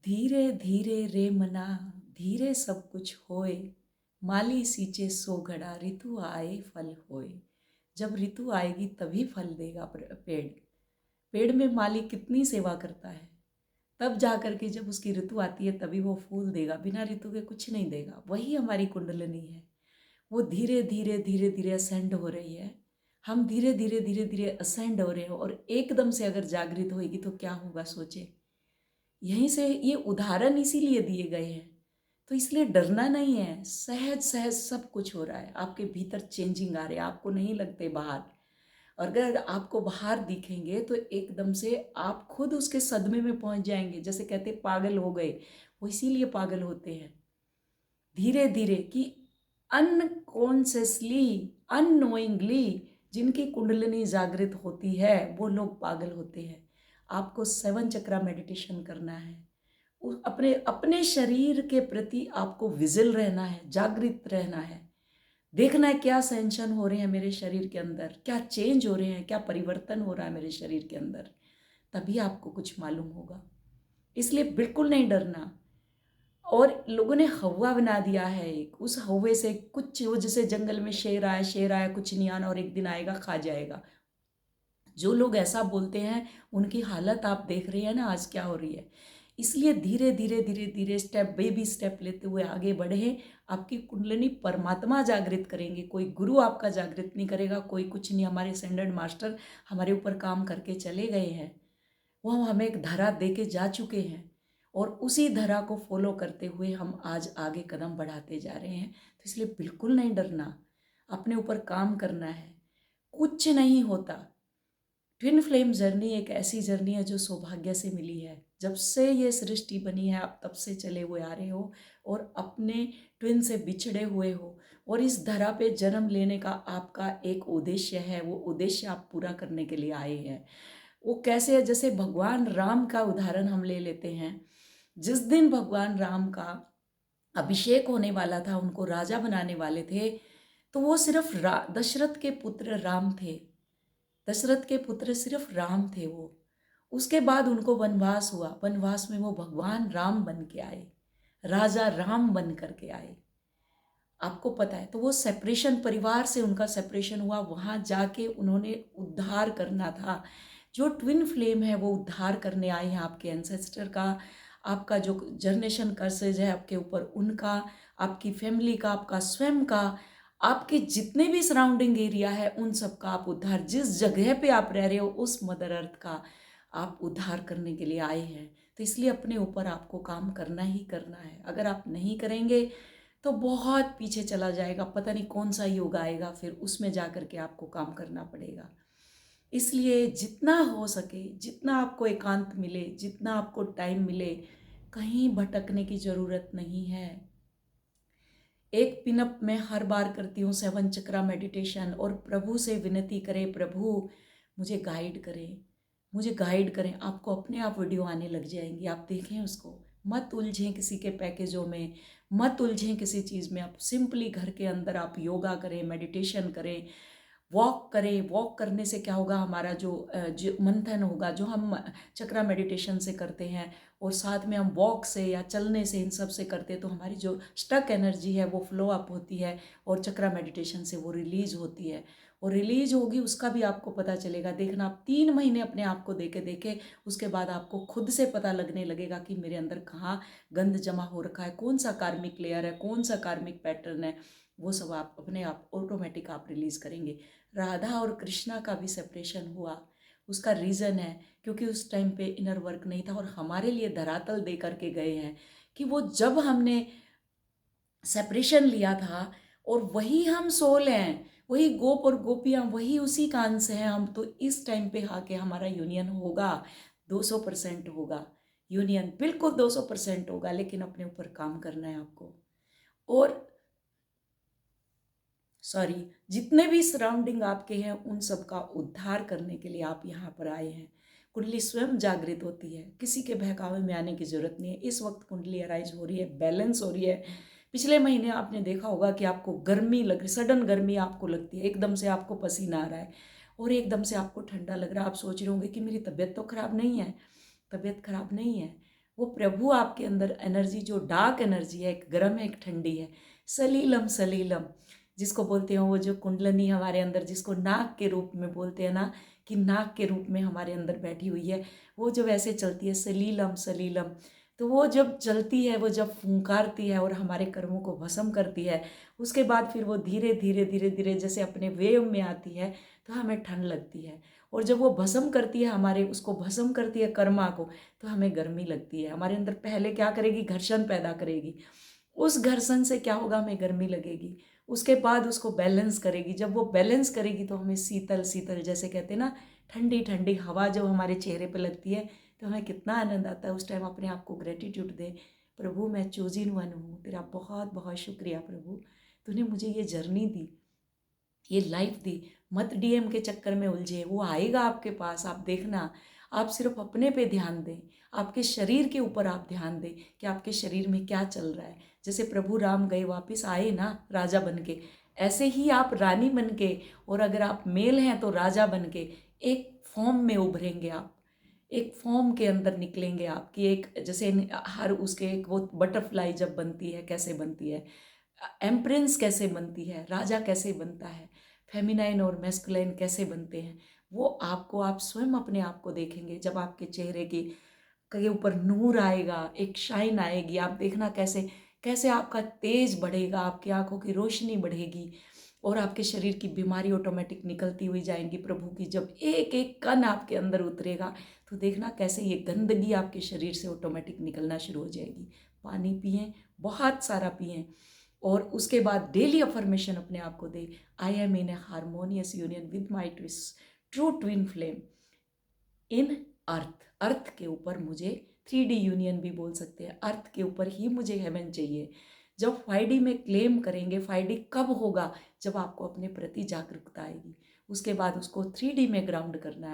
धीरे धीरे रे मना, धीरे सब कुछ होए, माली सींचे सो घड़ा, ऋतु आए फल होए। जब ऋतु आएगी तभी फल देगा पेड़। पेड़ में माली कितनी सेवा करता है, तब जा कर के जब उसकी ऋतु आती है तभी वो फूल देगा, बिना ऋतु के कुछ नहीं देगा। वही हमारी कुंडलिनी है, वो धीरे धीरे धीरे धीरे असेंड हो रही है। हम धीरे धीरे धीरे धीरे असेंड हो रहे हैं और एकदम से अगर जागृत होएगी तो क्या होगा, सोचे। यहीं से ये उदाहरण इसीलिए दिए गए हैं, तो इसलिए डरना नहीं है। सहज सहज सब कुछ हो रहा है, आपके भीतर चेंजिंग आ रहे हैं, आपको नहीं लगते बाहर। और अगर आपको बाहर दिखेंगे तो एकदम से आप खुद उसके सदमे में पहुंच जाएंगे। जैसे कहते पागल हो गए, वो इसीलिए पागल होते हैं धीरे धीरे, कि अनकॉन्शियसली, अननोइंगली जिनकी कुंडलिनी जागृत होती है वो लोग पागल होते हैं। आपको 7 चक्रा मेडिटेशन करना है। अपने अपने शरीर के प्रति आपको विजिल रहना है, जागृत रहना है। देखना है क्या सेंशन हो रहे हैं मेरे शरीर के अंदर, क्या चेंज हो रहे हैं, क्या परिवर्तन हो रहा है मेरे शरीर के अंदर, तभी आपको कुछ मालूम होगा। इसलिए बिल्कुल नहीं डरना। और लोगों ने हवा बना दिया है एक, उस हवे से कुछ, वो जैसे जंगल में शेर आया कुछ नहीं आना और एक दिन आएगा खा जाएगा। जो लोग ऐसा बोलते हैं उनकी हालत आप देख रहे हैं ना आज क्या हो रही है। इसलिए धीरे धीरे धीरे धीरे स्टेप, बेबी स्टेप लेते हुए आगे बढ़े। आपकी कुंडलिनी परमात्मा जागृत करेंगे, कोई गुरु आपका जागृत नहीं करेगा, कोई कुछ नहीं। हमारे असेंडेड मास्टर हमारे ऊपर काम करके चले गए हैं, वो हमें एक धारा दे के जा चुके हैं और उसी धारा को फॉलो करते हुए हम आज आगे कदम बढ़ाते जा रहे हैं। तो इसलिए बिल्कुल नहीं डरना, अपने ऊपर काम करना है, कुछ नहीं होता। ट्विन फ्लेम जर्नी एक ऐसी जर्नी है जो सौभाग्य से मिली है। जब से ये सृष्टि बनी है आप तब से चले हुए आ रहे हो और अपने ट्विन से बिछड़े हुए हो, और इस धरा पे जन्म लेने का आपका एक उद्देश्य है। वो उद्देश्य आप पूरा करने के लिए आए हैं। वो कैसे है, जैसे भगवान राम का उदाहरण हम ले लेते हैं। जिस दिन भगवान राम का अभिषेक होने वाला था, उनको राजा बनाने वाले थे, तो वो सिर्फ दशरथ के पुत्र राम थे। दशरथ के पुत्र सिर्फ राम थे वो। उसके बाद उनको वनवास हुआ, वनवास में वो भगवान राम बन के आए, राजा राम बन करके आए। आपको पता है, तो वो सेपरेशन, परिवार से उनका सेपरेशन हुआ, वहाँ जाके उन्होंने उद्धार करना था। जो ट्विन फ्लेम है वो उद्धार करने आए हैं आपके एंसेस्टर का, आपका जो जनरेशन कर्सेज है आपके ऊपर उनका, आपकी फैमिली का, आपका स्वयं का, आपके जितने भी सराउंडिंग एरिया है उन सब का आप उद्धार, जिस जगह पे आप रह रहे हो उस मदर अर्थ का आप उद्धार करने के लिए आए हैं। तो इसलिए अपने ऊपर आपको काम करना ही करना है। अगर आप नहीं करेंगे तो बहुत पीछे चला जाएगा, पता नहीं कौन सा युग आएगा, फिर उसमें जा कर के आपको काम करना पड़ेगा। इसलिए जितना हो सके, जितना आपको एकांत मिले, जितना आपको टाइम मिले, कहीं भटकने की ज़रूरत नहीं है। एक पिनअप मैं हर बार करती हूँ 7 चक्रा मेडिटेशन, और प्रभु से विनती करें, प्रभु मुझे गाइड करें, मुझे गाइड करें। आपको अपने आप वीडियो आने लग जाएंगी, आप देखें उसको। मत उलझें किसी के पैकेजों में, मत उलझें किसी चीज़ में। आप सिंपली घर के अंदर आप योगा करें, मेडिटेशन करें, वॉक करें। वॉक करने से क्या होगा, हमारा जो मंथन होगा, जो हम चक्रा मेडिटेशन से करते हैं और साथ में हम वॉक से या चलने से, इन सब से करते हैं, तो हमारी जो स्टक एनर्जी है वो फ्लो अप होती है और चक्रा मेडिटेशन से वो रिलीज होती है। और रिलीज होगी उसका भी आपको पता चलेगा। देखना, आप 3 महीने अपने आप को देके देखे, उसके बाद आपको खुद से पता लगने लगेगा कि मेरे अंदर कहाँ गंद जमा हो रखा है, कौन सा कार्मिक लेयर है, कौन सा कार्मिक पैटर्न है। वो सब आप अपने आप ऑटोमेटिक आप रिलीज करेंगे। राधा और कृष्णा का भी सेपरेशन हुआ, उसका रीज़न है क्योंकि उस टाइम पे इनर वर्क नहीं था, और हमारे लिए धरातल दे करके गए हैं कि वो जब हमने सेपरेशन लिया था, और वही हम सोल हैं, वही गोप और गोपियाँ, वही उसी का अंश हैं हम। तो इस टाइम पे आके हमारा यूनियन होगा, 200% होगा यूनियन, बिल्कुल 200% होगा। लेकिन अपने ऊपर काम करना है आपको। और सॉरी, जितने भी सराउंडिंग आपके हैं उन सब का उद्धार करने के लिए आप यहाँ पर आए हैं। कुंडली स्वयं जागृत होती है, किसी के बहकावे में आने की जरूरत नहीं है। इस वक्त कुंडली अराइज हो रही है, बैलेंस हो रही है। पिछले महीने आपने देखा होगा कि आपको गर्मी लग रही, सडन गर्मी आपको लगती है, एकदम से आपको पसीना आ रहा है और एकदम से आपको ठंडा लग रहा है। आप सोच रहे होंगे कि मेरी तबीयत तो खराब नहीं है। तबीयत खराब नहीं है, वो प्रभु आपके अंदर एनर्जी, जो डार्क एनर्जी है, एक गर्म है एक ठंडी है, सलीलम सलीलम जिसको बोलते हैं, वो जो कुंडलनी हमारे अंदर, जिसको नाग के रूप में बोलते हैं ना, कि नाग के रूप में हमारे अंदर बैठी हुई है, वो जब ऐसे चलती है सलीलम सलीलम, तो वो जब चलती है, वो जब फूंकारती है और हमारे कर्मों को भस्म करती है, उसके बाद फिर वो धीरे धीरे धीरे धीरे जैसे अपने वेव में आती है, तो हमें ठंड लगती है। और जब वो भस्म करती है हमारे, उसको भस्म करती है कर्मा को, तो हमें गर्मी लगती है। हमारे अंदर पहले क्या करेगी, घर्षण पैदा करेगी, उस घर्षण से क्या होगा, हमें गर्मी लगेगी। उसके बाद उसको बैलेंस करेगी, जब वो बैलेंस करेगी तो हमें शीतल शीतल, जैसे कहते हैं ना, ठंडी ठंडी हवा जब हमारे चेहरे पे लगती है, तो हमें कितना आनंद आता है। उस टाइम अपने आप को ग्रेटिट्यूड दे, प्रभु मैं चूजिन वन हूँ, तेरा बहुत बहुत शुक्रिया प्रभु, तूने मुझे ये जर्नी दी, ये लाइफ दी। मत डीएम के चक्कर में उलझे, वो आएगा आपके पास, आप देखना। आप सिर्फ अपने पे ध्यान दें, आपके शरीर के ऊपर आप ध्यान दें कि आपके शरीर में क्या चल रहा है। जैसे प्रभु राम गए, वापस आए ना राजा बन के, ऐसे ही आप रानी बन के, और अगर आप मेल हैं तो राजा बन के एक फॉर्म में उभरेंगे आप, एक फॉर्म के अंदर निकलेंगे आपकी, एक जैसे हर उसके एक वो बटरफ्लाई जब बनती है कैसे बनती है, एम्प्रेंस कैसे बनती है, राजा कैसे बनता है, फेमिनाइन और मैस्कुलाइन कैसे बनते हैं, वो आपको, आप स्वयं अपने आप को देखेंगे। जब आपके चेहरे की के ऊपर नूर आएगा, एक शाइन आएगी, आप देखना कैसे कैसे आपका तेज बढ़ेगा, आपकी आंखों की रोशनी बढ़ेगी, और आपके शरीर की बीमारी ऑटोमेटिक निकलती हुई जाएंगी प्रभु की। जब एक एक कण आपके अंदर उतरेगा, तो देखना कैसे ये गंदगी आपके शरीर से ऑटोमेटिक निकलना शुरू हो जाएगी। पानी पिएं, बहुत सारा पिएं, और उसके बाद डेली अफर्मेशन अपने आप को दे, I am in a harmonious union with my true twin flame in earth. Earth के ऊपर मुझे 3D यूनियन भी बोल सकते हैं, अर्थ के ऊपर ही मुझे हेवन चाहिए। जब 5D में क्लेम करेंगे, 5D कब होगा, जब आपको अपने प्रति जागरूकता आएगी, उसके बाद उसको 3D में ग्राउंड करना है।